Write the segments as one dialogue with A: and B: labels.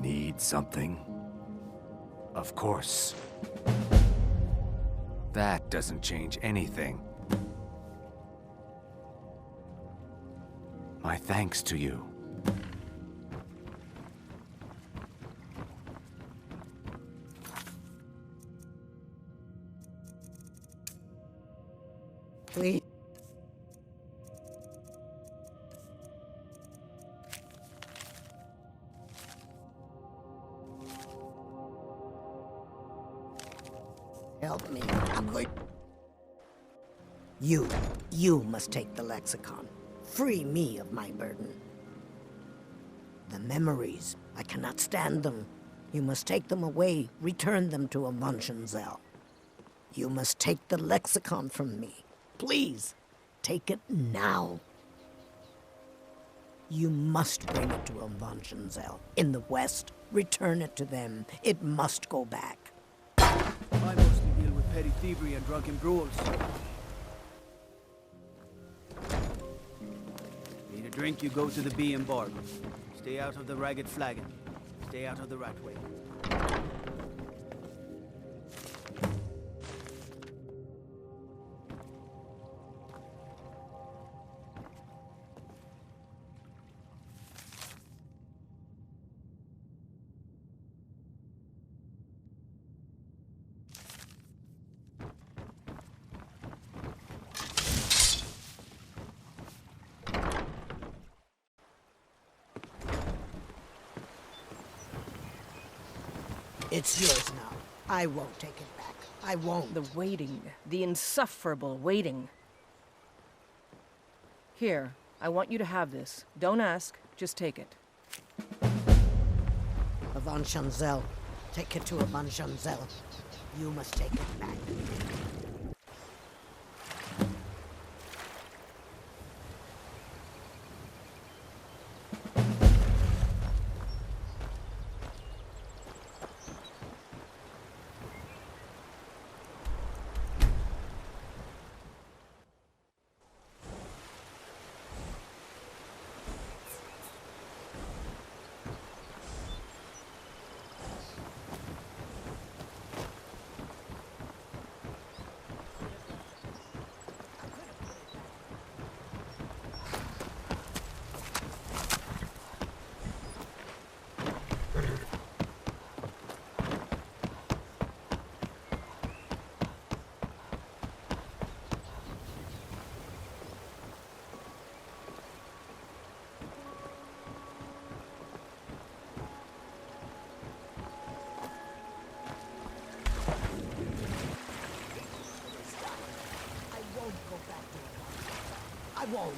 A: Need something? Of course. That doesn't change anything. My thanks to you.
B: Please. Help me. I'm going. You must take the lexicon. Free me of my burden. The memories, I cannot stand them. You must take them away, return them to Avanshenzell. You must take the lexicon from me. Please, take it now. You must bring it to Avanshenzell. In the West, return it to them. It must go back.
C: I mostly deal with petty thievery and drunken brawls. Need a drink, you go to the Bee and Bar. Stay out of the Ragged Flagon. Stay out of the Ratway.
B: It's yours now. I won't take it back. I won't.
D: The waiting. The insufferable waiting. Here, I want you to have this. Don't ask, just take it.
B: Avanshenzell. Take it to Avanshenzell. You must take it back. I won't.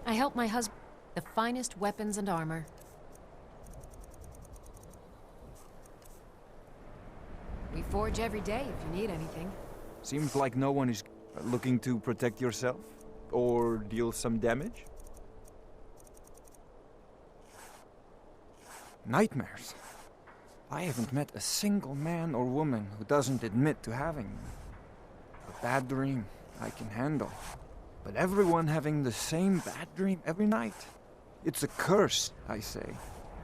E: I help my husband the finest weapons and armor. We forge every day if you need anything.
F: Seems like no one is looking to protect yourself or deal some damage. Nightmares. I haven't met a single man or woman who doesn't admit to having them. A bad dream I can handle. But everyone having the same bad dream every night. It's a curse, I say.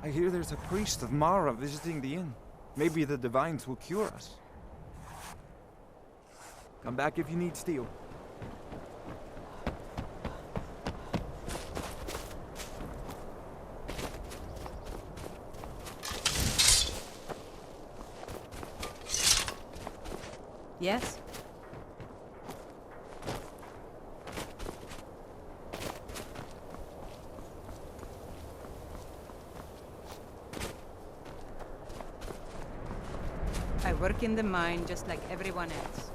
F: I hear there's a priest of Mara visiting the inn. Maybe the divines will cure us. Come back if you need steel.
D: Yes?
G: I work in the mine just like everyone else.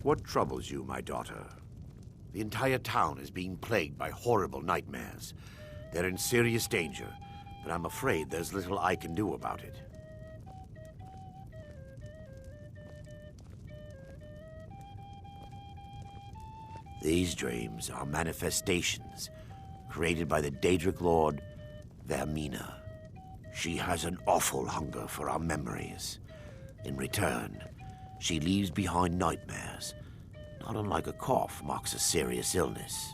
H: What troubles you, my daughter? The entire town is being plagued by horrible nightmares. They're in serious danger, but I'm afraid there's little I can do about it. These dreams are manifestations created by the Daedric Lord, Vermina. She has an awful hunger for our memories. In return, she leaves behind nightmares, not unlike a cough marks a serious illness.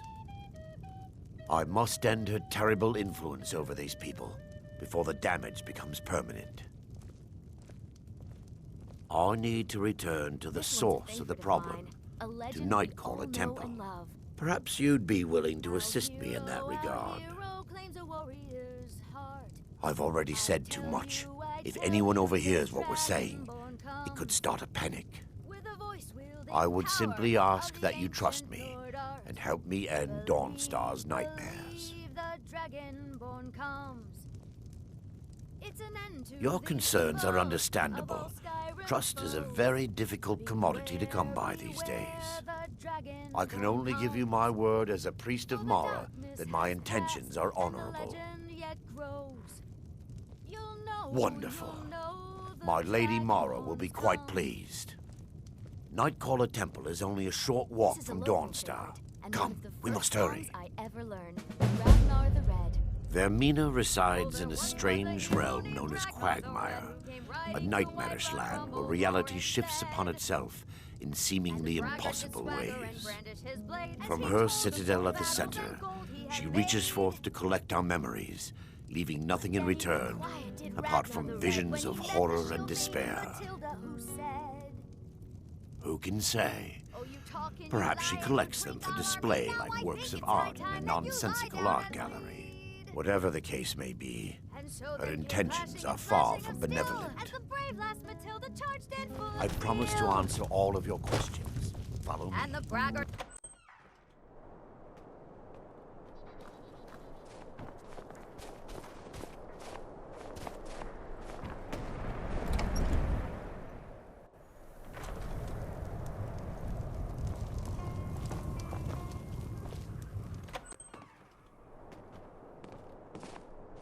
H: I must end her terrible influence over these people before the damage becomes permanent. I need to return to the source of the problem, to Nightcaller Temple. Perhaps you'd be willing to assist me in that regard. I've already said too much. If anyone overhears what we're saying, it could start a panic. I would simply ask that you trust me and help me end Dawnstar's nightmares. Your concerns are understandable. Trust is a very difficult commodity to come by these days. I can only give you my word as a priest of Mara that my intentions are honorable. Wonderful. My Lady Mara will be quite pleased. Nightcaller Temple is only a short walk from Dawnstar. Come, we must hurry. Vermina resides in a strange realm known as Quagmire, a nightmarish land where reality shifts upon itself in seemingly impossible ways. From her citadel at the center, she reaches forth to collect our memories, leaving nothing in return apart from visions of horror and despair. Who can say? Perhaps she collects them for display like works of art in a nonsensical art gallery. Whatever the case may be, her intentions are far from benevolent. I promise to answer all of your questions. Follow me.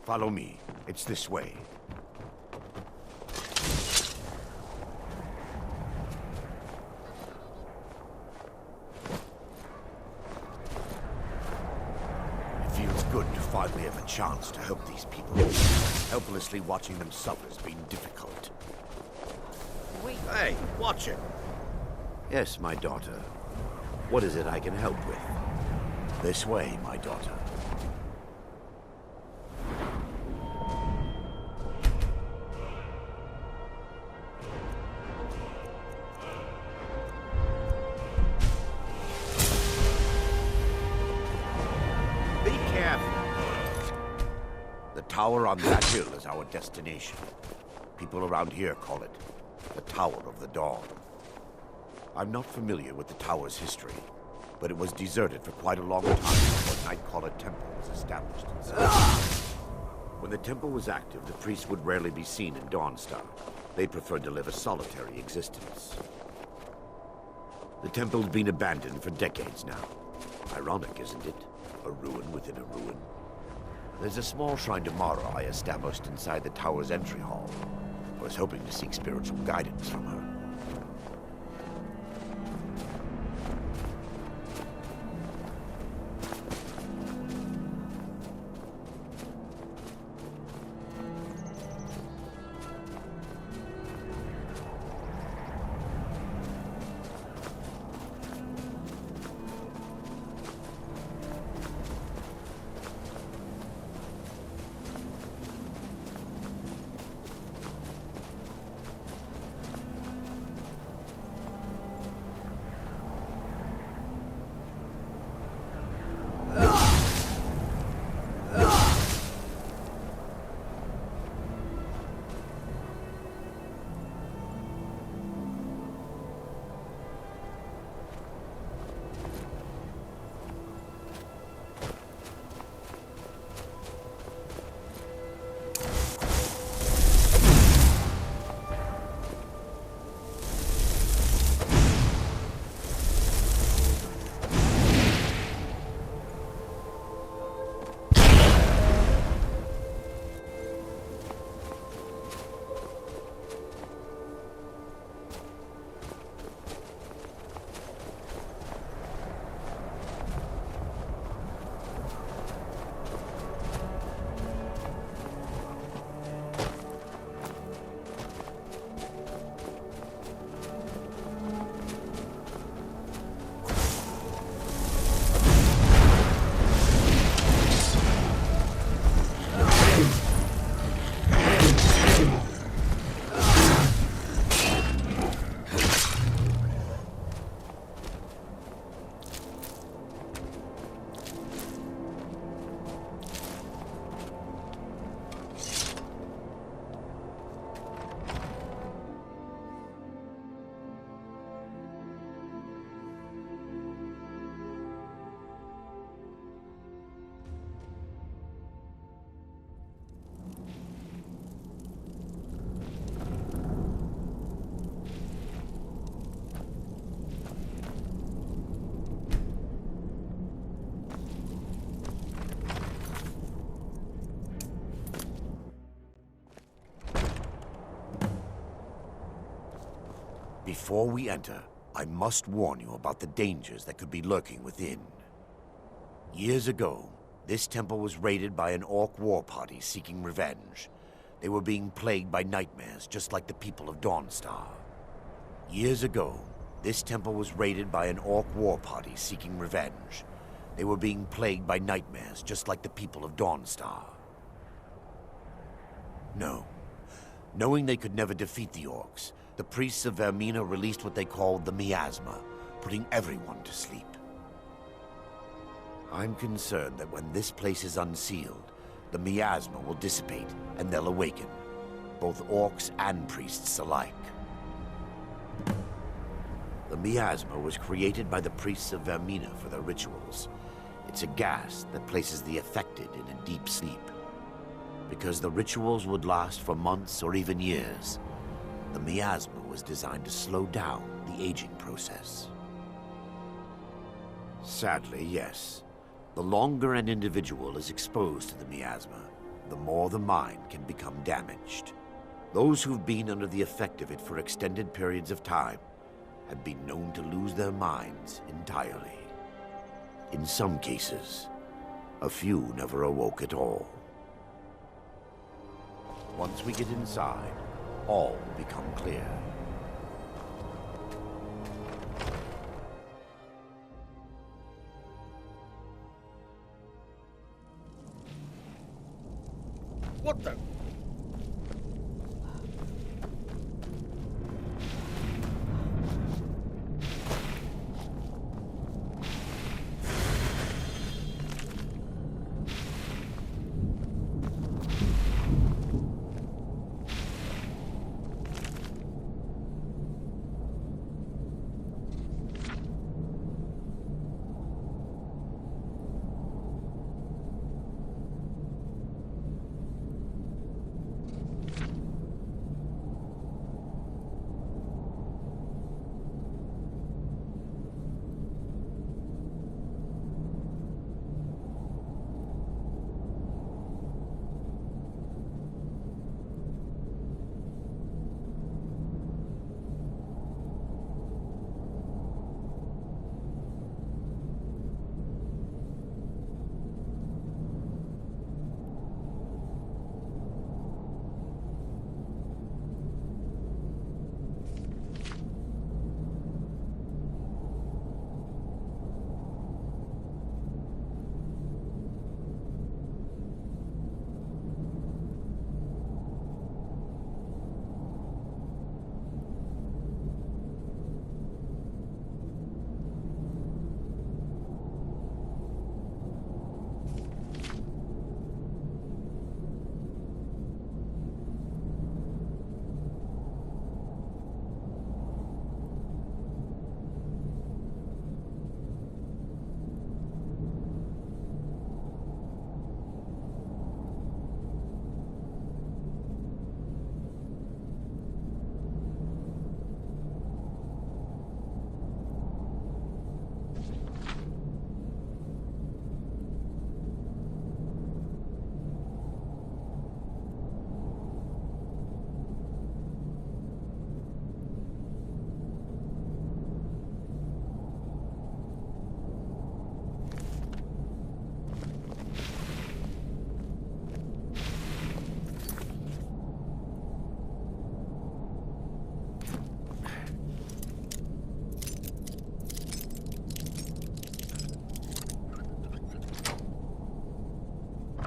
H: Follow me. It's this way. It feels good to finally have a chance to help these people. Helplessly watching them suffer has been difficult.
G: Wait.
H: Hey, watch it. Yes, my daughter. What is it I can help with? This way, my daughter. The tower on that hill is our destination. People around here call it the Tower of the Dawn. I'm not familiar with the tower's history, but it was deserted for quite a long time before Nightcaller Temple was established inside. When the temple was active, the priests would rarely be seen in Dawnstar. They preferred to live a solitary existence. The temple's been abandoned for decades now. Ironic, isn't it? A ruin within a ruin. There's a small shrine to Mara I established inside the tower's entry hall. I was hoping to seek spiritual guidance from her. Before we enter, I must warn you about the dangers that could be lurking within. Years ago, this temple was raided by an orc war party seeking revenge. They were being plagued by nightmares, just like the people of Dawnstar. Years ago, this temple was raided by an orc war party seeking revenge. They were being plagued by nightmares, just like the people of Dawnstar. No. Knowing they could never defeat the orcs, the priests of Vermina released what they called the miasma, putting everyone to sleep. I'm concerned that when this place is unsealed, the miasma will dissipate and they'll awaken, both orcs and priests alike. The miasma was created by the priests of Vermina for their rituals. It's a gas that places the affected in a deep sleep. Because the rituals would last for months or even years, the miasma was designed to slow down the aging process. Sadly, yes. The longer an individual is exposed to the miasma, the more the mind can become damaged. Those who've been under the effect of it for extended periods of time have been known to lose their minds entirely. In some cases, a few never awoke at all. Once we get inside, all will become clear.
I: What the?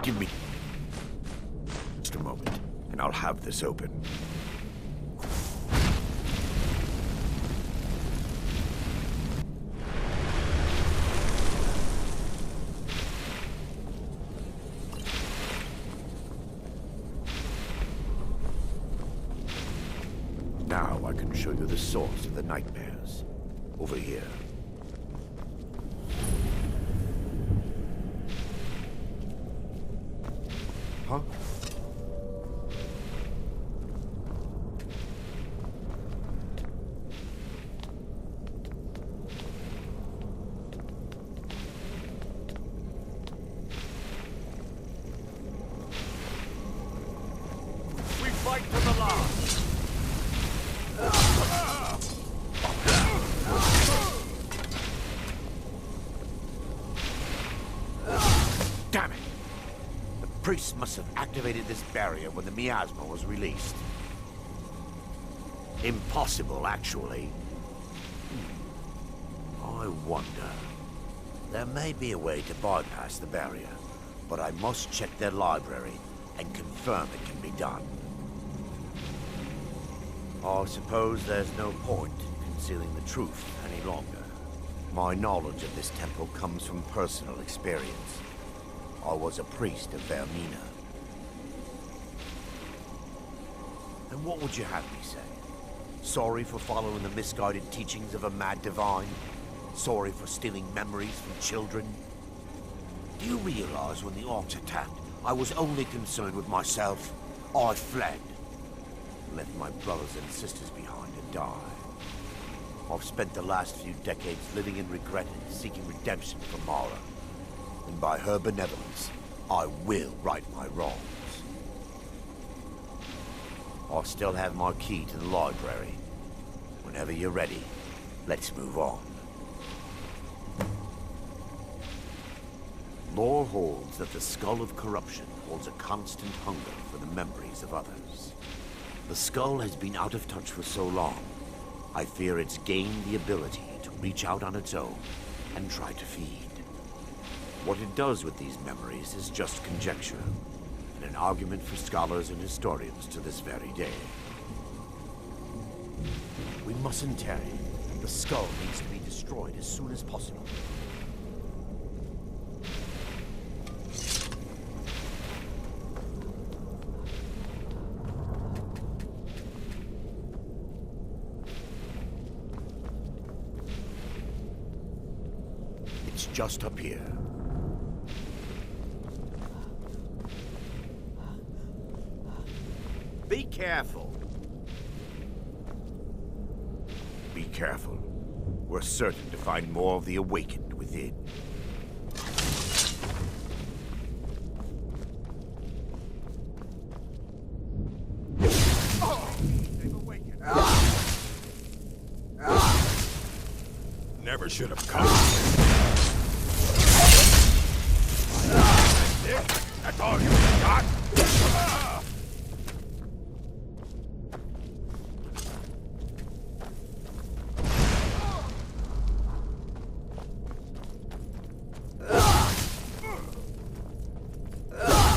H: Give me just a moment, and I'll have this open. Now I can show you the source of the nightmares. Over here. Huh? We fight to the last. Damn it! The priest must have activated this barrier when the miasma was released. Impossible, actually. I wonder. There may be a way to bypass the barrier, but I must check their library and confirm it can be done. I suppose there's no point in concealing the truth any longer. My knowledge of this temple comes from personal experience. I was a priest of Vermina. And what would you have me say? Sorry for following the misguided teachings of a mad divine? Sorry for stealing memories from children? Do you realize when the orcs attacked, I was only concerned with myself? I fled. Left my brothers and sisters behind to die. I've spent the last few decades living in regret and seeking redemption from Mara. And by her benevolence, I will right my wrongs. I still have my key to the library. Whenever you're ready, let's move on. Lore holds that the Skull of Corruption holds a constant hunger for the memories of others. The skull has been out of touch for so long, I fear it's gained the ability to reach out on its own and try to feed. What it does with these memories is just conjecture, and an argument for scholars and historians to this very day. We mustn't tarry. The skull needs to be destroyed as soon as possible. It's just up here. Be careful. Be careful. We're certain to find more of the awakened within. They've awakened.
I: Never should have come. That's all you got?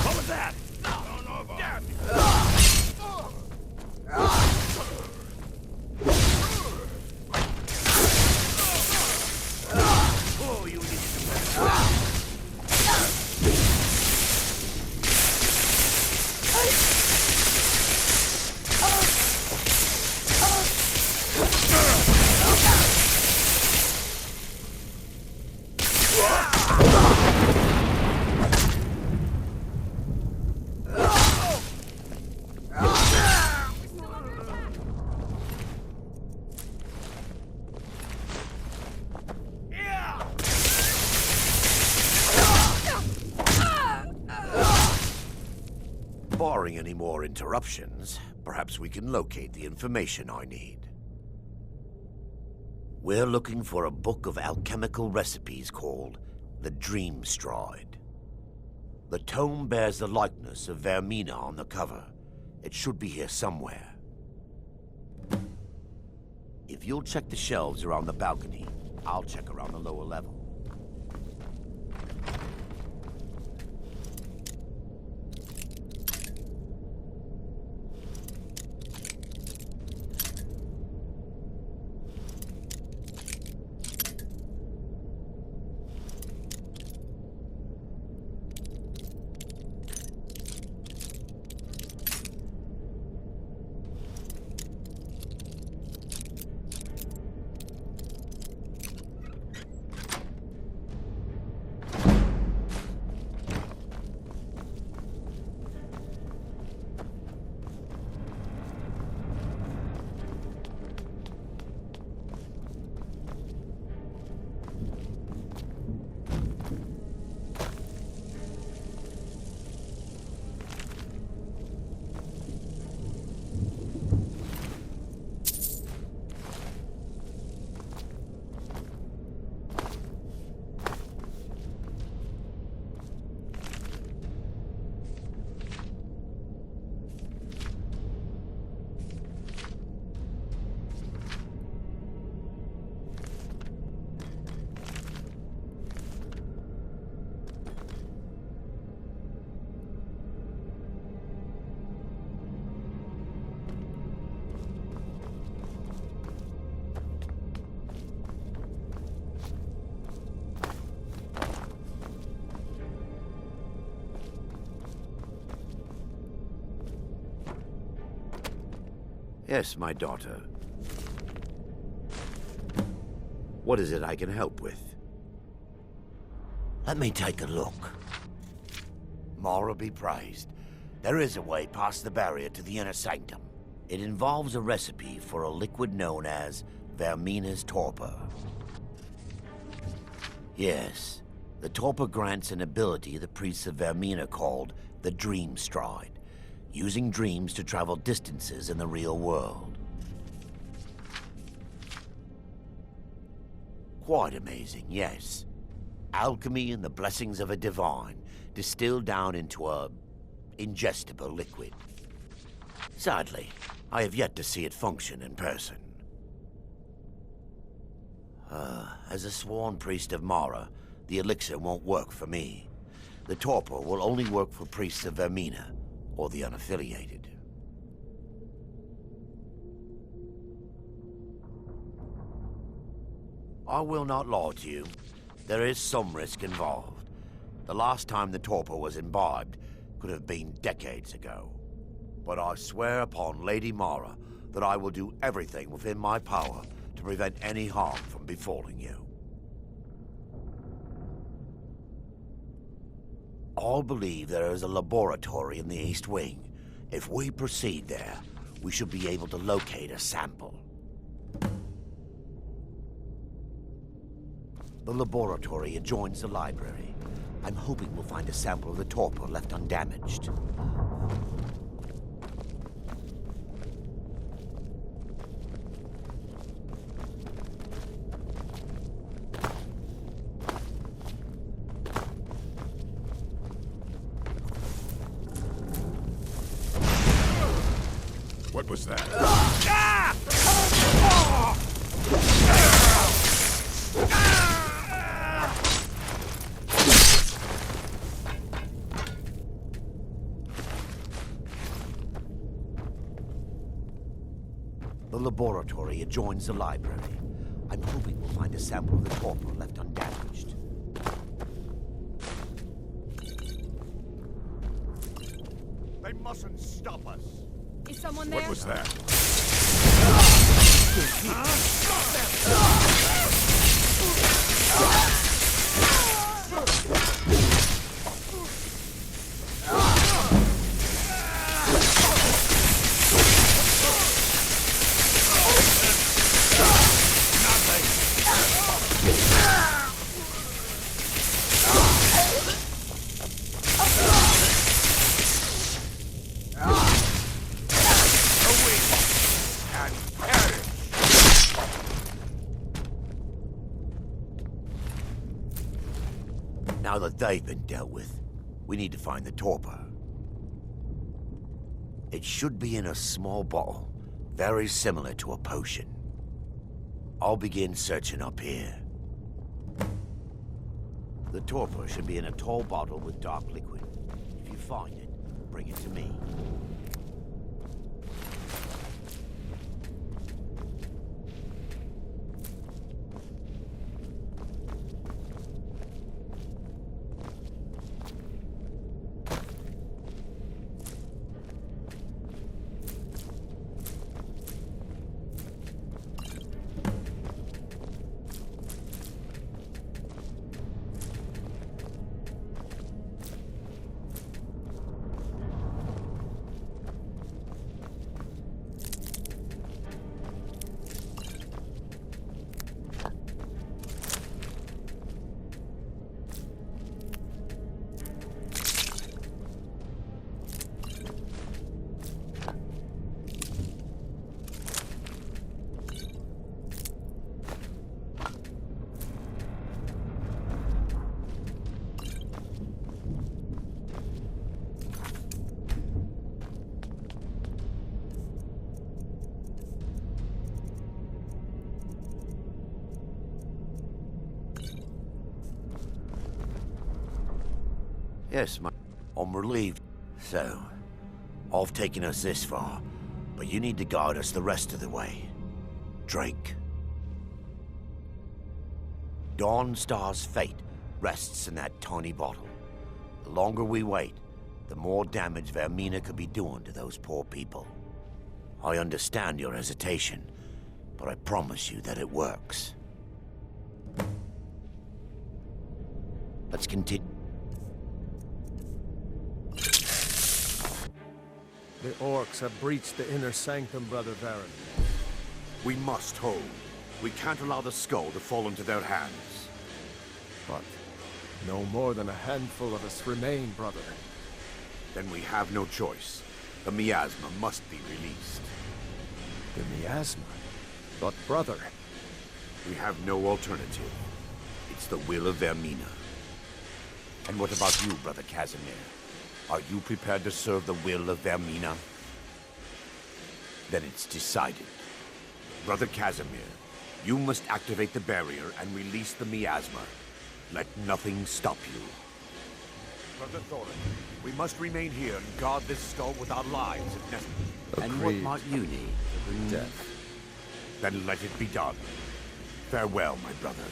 I: What was that? I don't know about that.
H: Oh, you need to Barring any more interruptions, perhaps we can locate the information I need. We're looking for a book of alchemical recipes called the Dream Stride. The tome bears the likeness of Vermina on the cover. It should be here somewhere. If you'll check the shelves around the balcony, I'll check around the lower level. Yes, my daughter. What is it I can help with? Let me take a look. Mara be praised. There is a way past the barrier to the inner sanctum. It involves a recipe for a liquid known as Vermina's torpor. Yes, the torpor grants an ability the priests of Vermina called the Dream Stride, using dreams to travel distances in the real world. Quite amazing, yes. Alchemy and the blessings of a divine, distilled down into a ingestible liquid. Sadly, I have yet to see it function in person. As a sworn priest of Mara, the elixir won't work for me. The torpor will only work for priests of Vermina, or the unaffiliated. I will not lie to you. There is some risk involved. The last time the torpor was imbibed could have been decades ago. But I swear upon Lady Mara that I will do everything within my power to prevent any harm from befalling you. I believe there is a laboratory in the East Wing. If we proceed there, we should be able to locate a sample. The laboratory adjoins the library. I'm hoping we'll find a sample of the torpor left undamaged.
I: What was that?
H: The laboratory adjoins the library. I'm hoping we'll find a sample of the torpor left undamaged.
I: They mustn't stop us.
G: Is someone there?
I: What was that?
H: Now that they've been dealt with, we need to find the torpor. It should be in a small bottle, very similar to a potion. I'll begin searching up here. The torpor should be in a tall bottle with dark liquid. If you find it, bring it to me. Yes, I'm relieved. So, I've taken us this far, but you need to guide us the rest of the way. Drake. Dawnstar's fate rests in that tiny bottle. The longer we wait, the more damage Vermina could be doing to those poor people. I understand your hesitation, but I promise you that it works. Let's continue.
J: The orcs have breached the inner sanctum, Brother Varen.
I: We must hold. We can't allow the skull to fall into their hands.
J: But no more than a handful of us remain, brother.
I: Then we have no choice. The miasma must be released.
J: The miasma? But brother...
I: We have no alternative. It's the will of Vermina. And what about you, Brother Casimir? Are you prepared to serve the will of Vermina? Then it's decided. Brother Casimir, you must activate the barrier and release the miasma. Let nothing stop you. Brother Thorin, we must remain here and guard this skull with our lives if necessary.
H: And what might you need?
J: Death.
I: Then let it be done. Farewell, my brothers.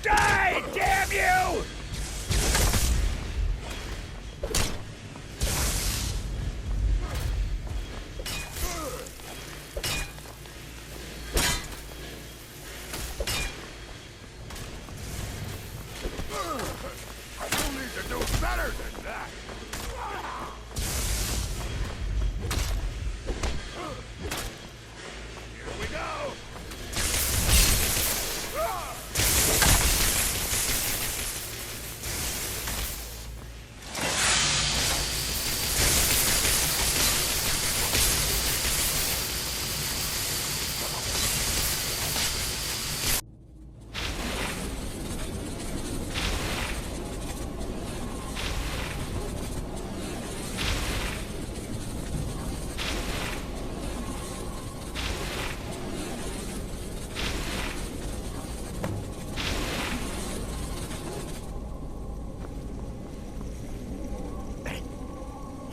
A: Die, damn you!
I: You need to do better than that! Here we go!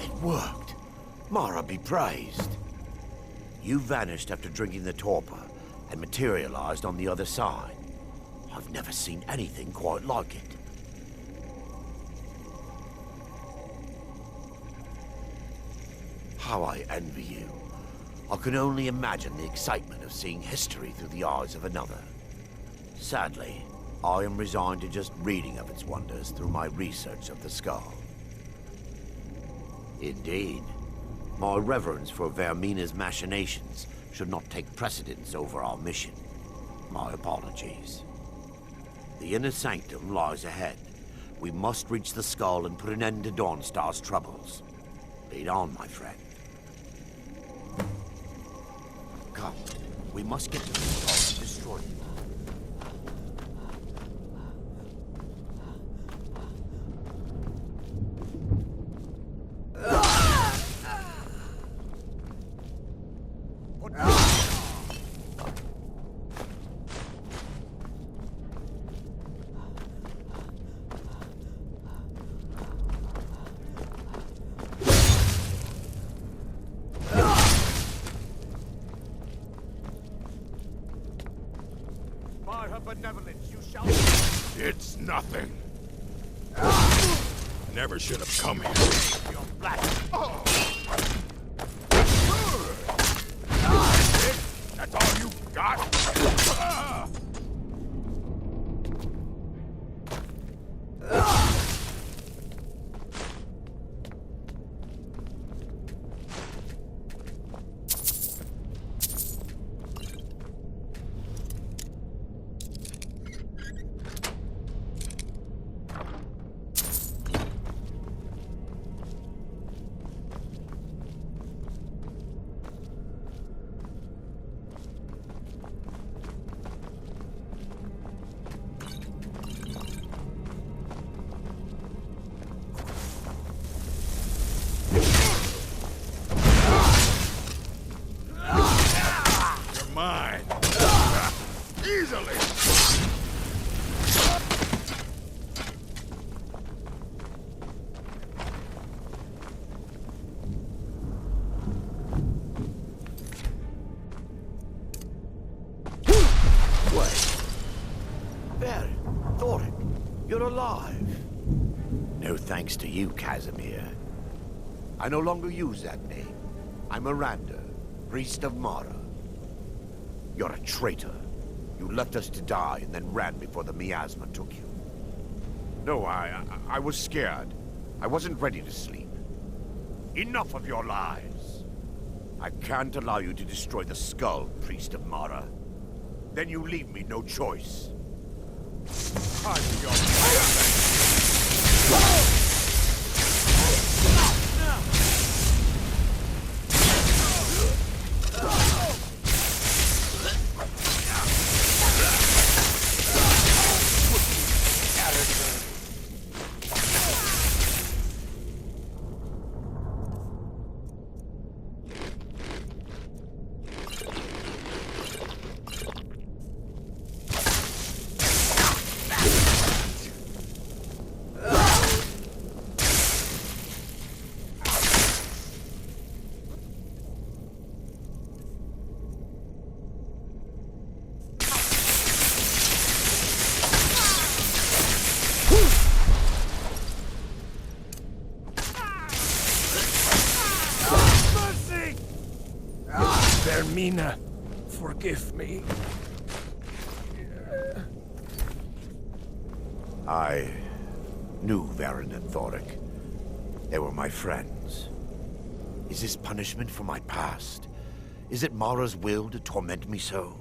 I: It worked. Mara be praised. You vanished after drinking the torpor and materialized on the other side. I've never seen anything quite like it. How I envy you. I can only imagine the excitement of seeing history through the eyes of another. Sadly, I am resigned to just reading of its wonders through my research of the skull. Indeed. My reverence for Vermina's machinations should not take precedence over our mission. My apologies. The inner sanctum lies ahead. We must reach the skull and put an end to Dawnstar's troubles. Lead on, my friend. Come, we must get to the skull and destroy it. By her benevolence, you shall... It's nothing. Never should have come here.
H: Your blast.
I: That's all you got? Mine. Easily.
H: There, Thoric, you're alive. No thanks to you, Casimir. I no longer use that name. I'm Miranda, priest of Mara. You're a traitor. You left us to die and then ran before the miasma took you.
I: No, I was scared. I wasn't ready to sleep. Enough of your lies.
H: I can't allow you to destroy the skull, priest of Mara.
I: Then you leave me no choice.
J: Mina, forgive me.
H: I knew Varen and Thoric. They were my friends. Is this punishment for my past? Is it Mara's will to torment me so?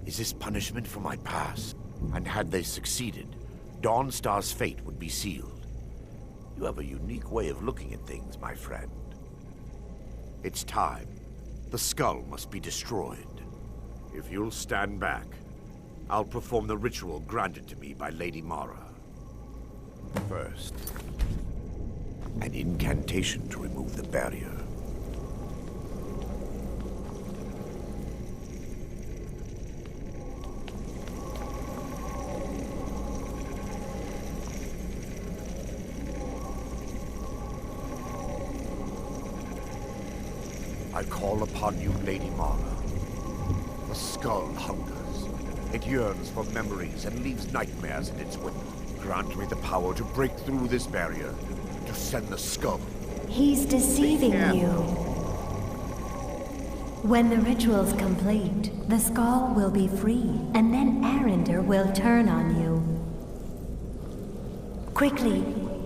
H: Is this punishment for my past? And had they succeeded, Dawnstar's fate would be sealed. You have a unique way of looking at things, my friend. It's time. The skull must be destroyed. If you'll stand back, I'll perform the ritual granted to me by Lady Mara. First, an incantation to remove the barrier. I call upon you, Lady Mara. The skull hungers. It yearns for memories and leaves nightmares in its wake. Grant me the power to break through this barrier, to send the skull.
K: He's deceiving you. When the ritual's complete, the skull will be free, and then Arender will turn on you. Quickly,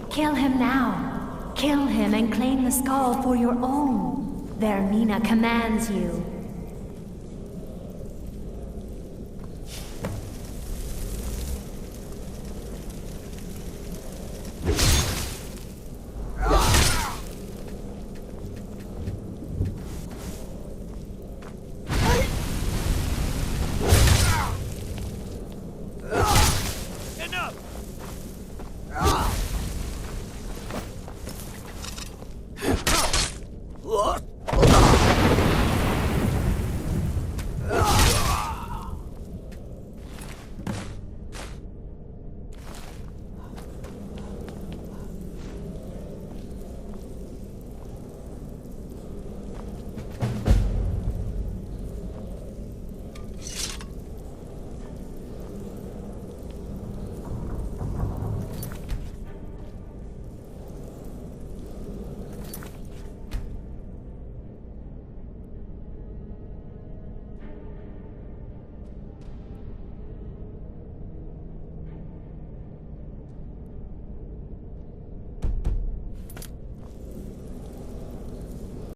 K: kill him now. Kill him and claim the skull for your own. Vermina commands you.